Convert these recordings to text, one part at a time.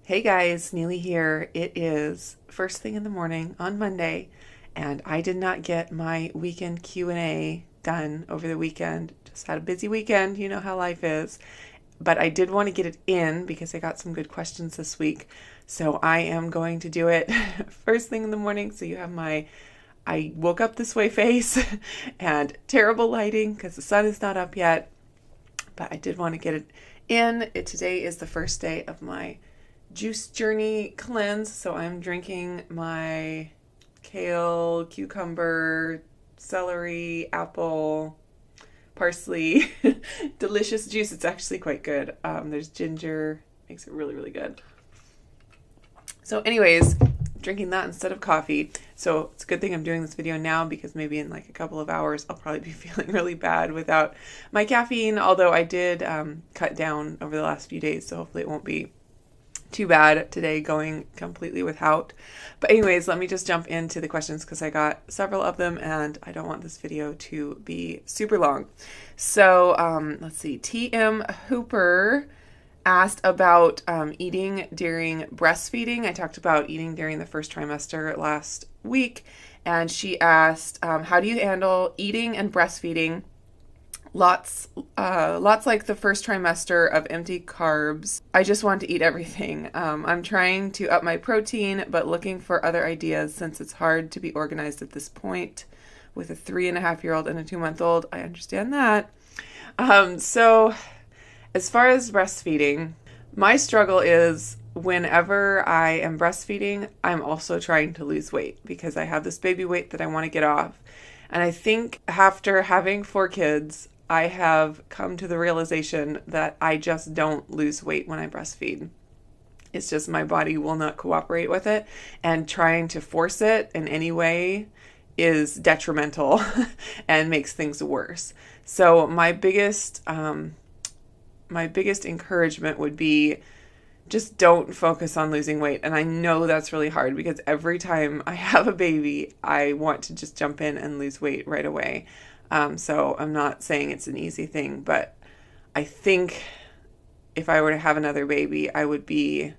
Hey guys, Neely here. It is first thing in the morning on Monday, and I did not get my weekend Q&A done over the weekend. Just had a busy weekend, you know how life is. But I did want to get it in because I got some good questions this week. So I am going to do it first thing in the morning. So you have my I woke up this way face and terrible lighting because the sun is not up yet. But I did want to get it in. Today is the first day of my juice journey cleanse, so I'm drinking my kale, cucumber, celery, apple, parsley, delicious juice. It's actually quite good. There's ginger, makes it really, really good. So anyways, drinking that instead of coffee. So it's a good thing I'm doing this video now because maybe in like a couple of hours I'll probably be feeling really bad without my caffeine, although I did cut down over the last few days, so hopefully it won't be too bad today going completely without. But anyways, let me just jump into the questions because I got several of them and I don't want this video to be super long. So let's see. TM Hooper asked about eating during breastfeeding. I talked about eating during the first trimester last week, and she asked, how do you handle eating and breastfeeding? Lots like the first trimester of empty carbs. I just want to eat everything. I'm trying to up my protein, but looking for other ideas since it's hard to be organized at this point with a 3.5-year-old and a 2-month-old. I understand that. So as far as breastfeeding, my struggle is whenever I am breastfeeding, I'm also trying to lose weight because I have this baby weight that I want to get off. And I think after having 4 kids, I have come to the realization that I just don't lose weight when I breastfeed. It's just my body will not cooperate with it, and trying to force it in any way is detrimental and makes things worse. So my biggest encouragement would be just don't focus on losing weight. And I know that's really hard because every time I have a baby, I want to just jump in and lose weight right away. So I'm not saying it's an easy thing, but I think if I were to have another baby, I would be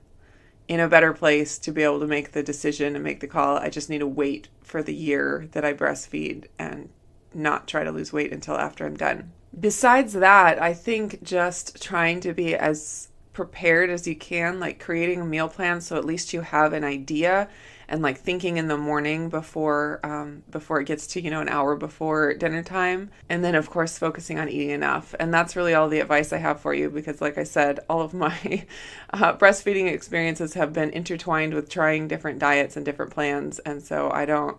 in a better place to be able to make the decision and make the call. I just need to wait for the year that I breastfeed and not try to lose weight until after I'm done. Besides that, I think just trying to be as prepared as you can, like creating a meal plan so at least you have an idea, and like thinking in the morning before it gets to, an hour before dinner time. And then of course focusing on eating enough. And that's really all the advice I have for you because like I said, all of my breastfeeding experiences have been intertwined with trying different diets and different plans. And so I don't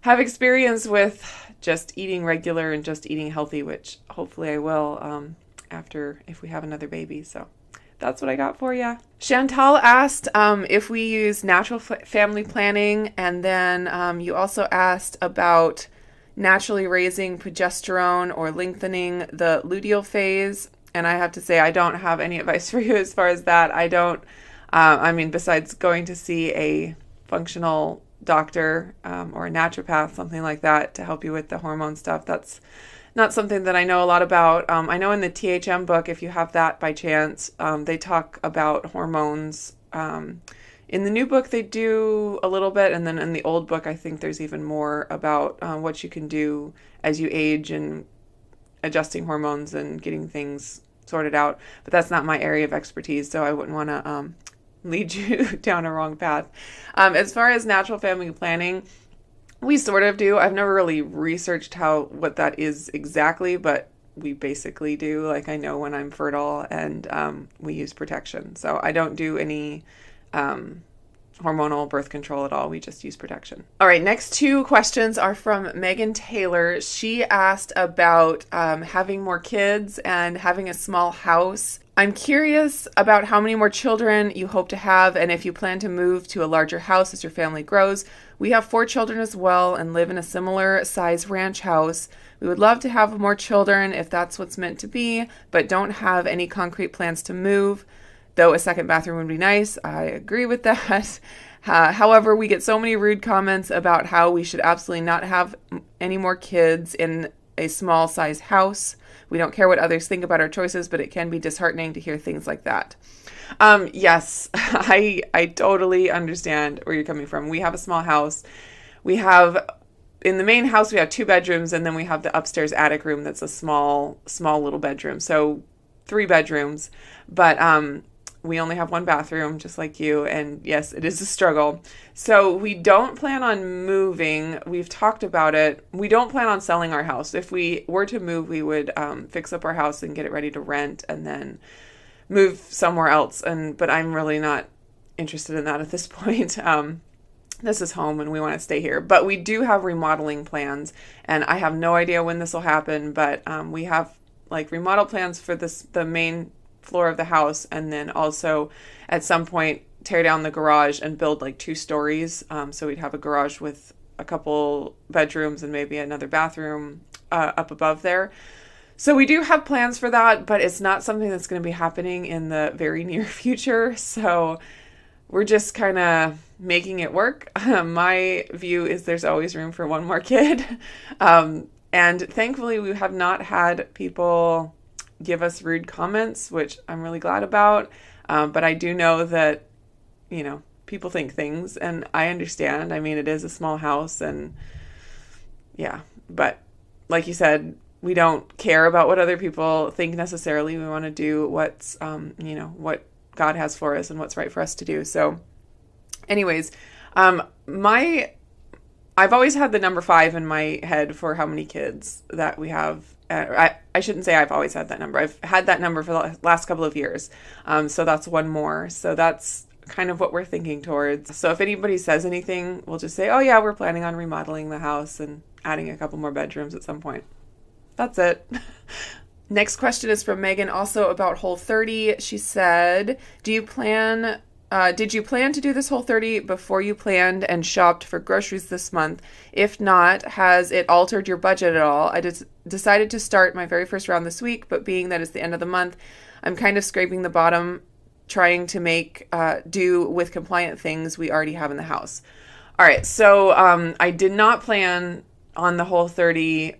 have experience with just eating regular and just eating healthy, which hopefully I will after if we have another baby. So that's what I got for you. Chantal asked if we use natural family planning, and then you also asked about naturally raising progesterone or lengthening the luteal phase. And I have to say I don't have any advice for you as far as that. I don't, besides going to see a functional doctor or a naturopath, something like that, to help you with the hormone stuff. That's not something that I know a lot about. I know in the THM book, if you have that by chance, they talk about hormones. In the new book, they do a little bit. And then in the old book, I think there's even more about what you can do as you age and adjusting hormones and getting things sorted out. But that's not my area of expertise, so I wouldn't want to lead you down a wrong path. As far as natural family planning, we sort of do. I've never really researched what that is exactly, but we basically do. Like I know when I'm fertile and we use protection. So I don't do any hormonal birth control at all. We just use protection. All right, next 2 questions are from Megan Taylor. She asked about having more kids and having a small house. I'm curious about how many more children you hope to have and if you plan to move to a larger house as your family grows. We have 4 children as well and live in a similar size ranch house. We would love to have more children if that's what's meant to be, but don't have any concrete plans to move, though a second bathroom would be nice. I agree with that. However, we get so many rude comments about how we should absolutely not have any more kids in a small size house. We don't care what others think about our choices, but it can be disheartening to hear things like that. Yes, I totally understand where you're coming from. We have a small house. In the main house, we have 2 bedrooms, and then we have the upstairs attic room that's a small little bedroom. So 3 bedrooms, but we only have 1 bathroom, just like you. And yes, it is a struggle. So we don't plan on moving. We've talked about it. We don't plan on selling our house. If we were to move, we would fix up our house and get it ready to rent and then move somewhere else. But I'm really not interested in that at this point. This is home and we want to stay here. But we do have remodeling plans, and I have no idea when this will happen, but we have like remodel plans for the main floor of the house, and then also at some point tear down the garage and build like 2 stories. So we'd have a garage with a couple bedrooms and maybe another bathroom up above there. So we do have plans for that, but it's not something that's going to be happening in the very near future. So we're just kind of making it work. My view is there's always room for one more kid. And thankfully, we have not had people give us rude comments, which I'm really glad about. But I do know that, people think things, and I understand. I mean, it is a small house, and yeah. But like you said, we don't care about what other people think necessarily. We want to do what's, what God has for us and what's right for us to do. So anyways, I've always had the number 5 in my head for how many kids that we have. I shouldn't say I've always had that number. I've had that number for the last couple of years. So that's 1 more. So that's kind of what we're thinking towards. So if anybody says anything, we'll just say, oh yeah, we're planning on remodeling the house and adding a couple more bedrooms at some point. That's it. Next question is from Megan, also about Whole30. She said, did you plan to do this Whole30 before you planned and shopped for groceries this month? If not, has it altered your budget at all? I decided to start my very first round this week, but being that it's the end of the month, I'm kind of scraping the bottom, trying to make do with compliant things we already have in the house. All right, so I did not plan on the Whole30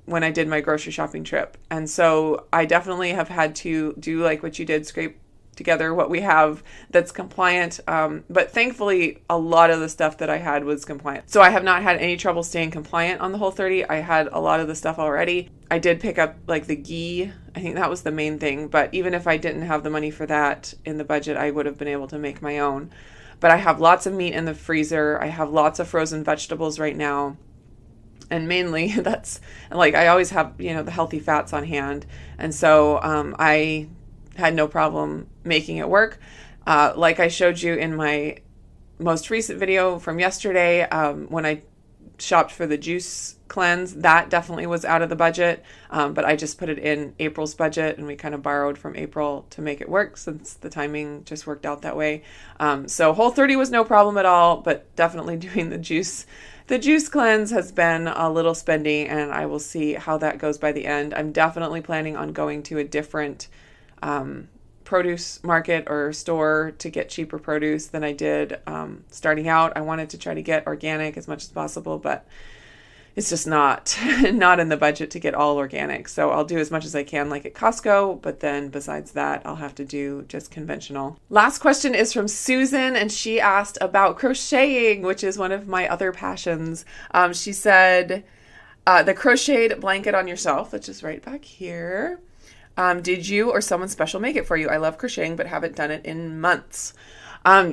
when I did my grocery shopping trip. And so I definitely have had to do like what you did, scrape together what we have that's compliant. But thankfully, a lot of the stuff that I had was compliant. So I have not had any trouble staying compliant on the Whole30. I had a lot of the stuff already. I did pick up like the ghee. I think that was the main thing. But even if I didn't have the money for that in the budget, I would have been able to make my own. But I have lots of meat in the freezer. I have lots of frozen vegetables right now. And mainly that's like, I always have, the healthy fats on hand. And so I had no problem making it work. Like I showed you in my most recent video from yesterday, when I shopped for the juice cleanse, that definitely was out of the budget. But I just put it in April's budget, and we kind of borrowed from April to make it work since the timing just worked out that way. So Whole30 was no problem at all, but definitely doing the juice cleanse has been a little spendy, and I will see how that goes by the end. I'm definitely planning on going to a different produce market or store to get cheaper produce than I did starting out. I wanted to try to get organic as much as possible, but it's just not in the budget to get all organic. So I'll do as much as I can like at Costco, but then besides that, I'll have to do just conventional. Last question is from Susan, and she asked about crocheting, which is one of my other passions. She said, the crocheted blanket on yourself, which is right back here. Did you or someone special make it for you? I love crocheting, but haven't done it in months.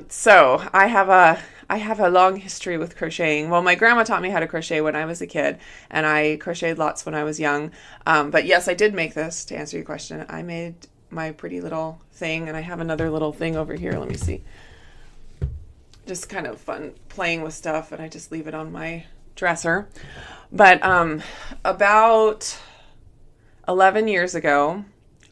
So I have a long history with crocheting. Well, my grandma taught me how to crochet when I was a kid, and I crocheted lots when I was young. But yes, I did make this, to answer your question. I made my pretty little thing, and I have another little thing over here. Let me see. Just kind of fun playing with stuff, and I just leave it on my dresser. But about 11 years ago,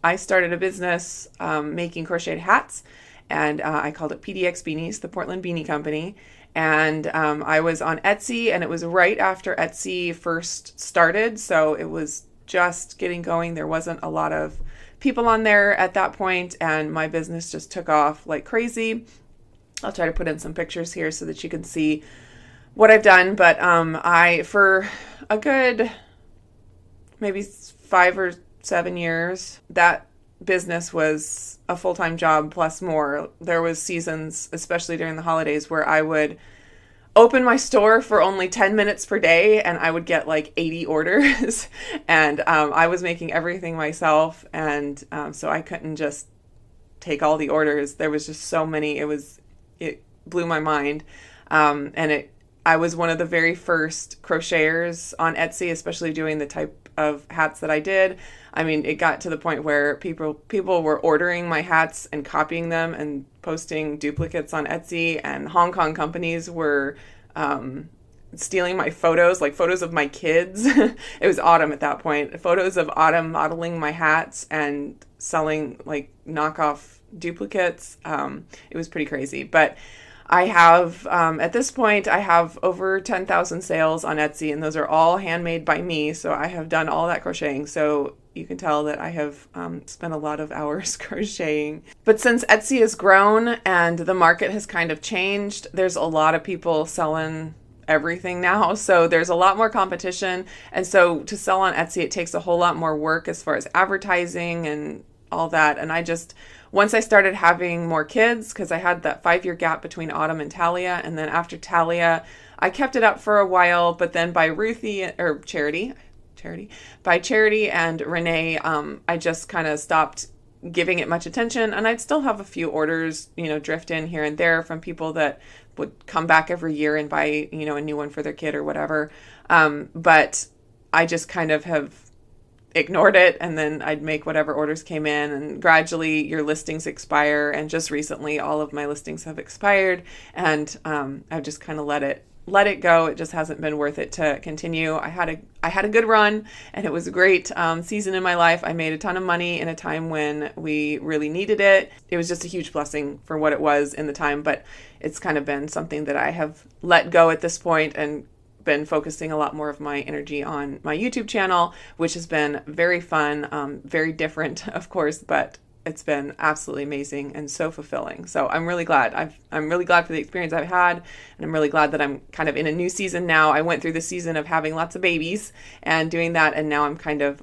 I started a business making crocheted hats, and I called it PDX Beanies, the Portland Beanie Company. And I was on Etsy, and it was right after Etsy first started, so it was just getting going. There wasn't a lot of people on there at that point, and my business just took off like crazy. I'll try to put in some pictures here so that you can see what I've done, but I, for a good maybe 5 or 7 years, that business was a full-time job plus more. There was seasons, especially during the holidays, where I would open my store for only 10 minutes per day and I would get like 80 orders. And I was making everything myself. And so I couldn't just take all the orders. There was just so many. It blew my mind. I was one of the very first crocheters on Etsy, especially doing the type of hats that I did. I mean, it got to the point where people were ordering my hats and copying them and posting duplicates on Etsy, and Hong Kong companies were stealing my photos, like photos of my kids. It was Autumn at that point. Photos of Autumn modeling my hats and selling like knockoff duplicates. It was pretty crazy. But I have, at this point, I have over 10,000 sales on Etsy, and those are all handmade by me. So I have done all that crocheting. So you can tell that I have spent a lot of hours crocheting. But since Etsy has grown and the market has kind of changed, there's a lot of people selling everything now. So there's a lot more competition. And so to sell on Etsy, it takes a whole lot more work as far as advertising and all that. And once I started having more kids, because I had that 5-year gap between Autumn and Talia, and then after Talia, I kept it up for a while, but then by Charity and Renee, I just kind of stopped giving it much attention, and I'd still have a few orders, drift in here and there from people that would come back every year and buy, a new one for their kid or whatever. But I just kind of have ignored it, and then I'd make whatever orders came in, and gradually your listings expire, and just recently all of my listings have expired, and I've just kind of let it go. It just hasn't been worth it to continue. I had a good run, and it was a great season in my life. I made a ton of money in a time when we really needed it. It was just a huge blessing for what it was in the time, but it's kind of been something that I have let go at this point and been focusing a lot more of my energy on my YouTube channel, which has been very fun, very different, of course, but it's been absolutely amazing and so fulfilling. So I'm really glad. I'm really glad for the experience I've had, and I'm really glad that I'm kind of in a new season now. I went through the season of having lots of babies and doing that, and now I'm kind of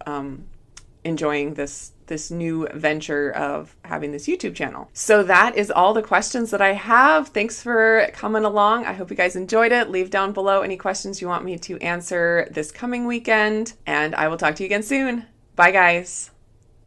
enjoying this new venture of having this YouTube channel. So that is all the questions that I have. Thanks for coming along. I hope you guys enjoyed it. Leave down below any questions you want me to answer this coming weekend, and I will talk to you again soon. Bye, guys.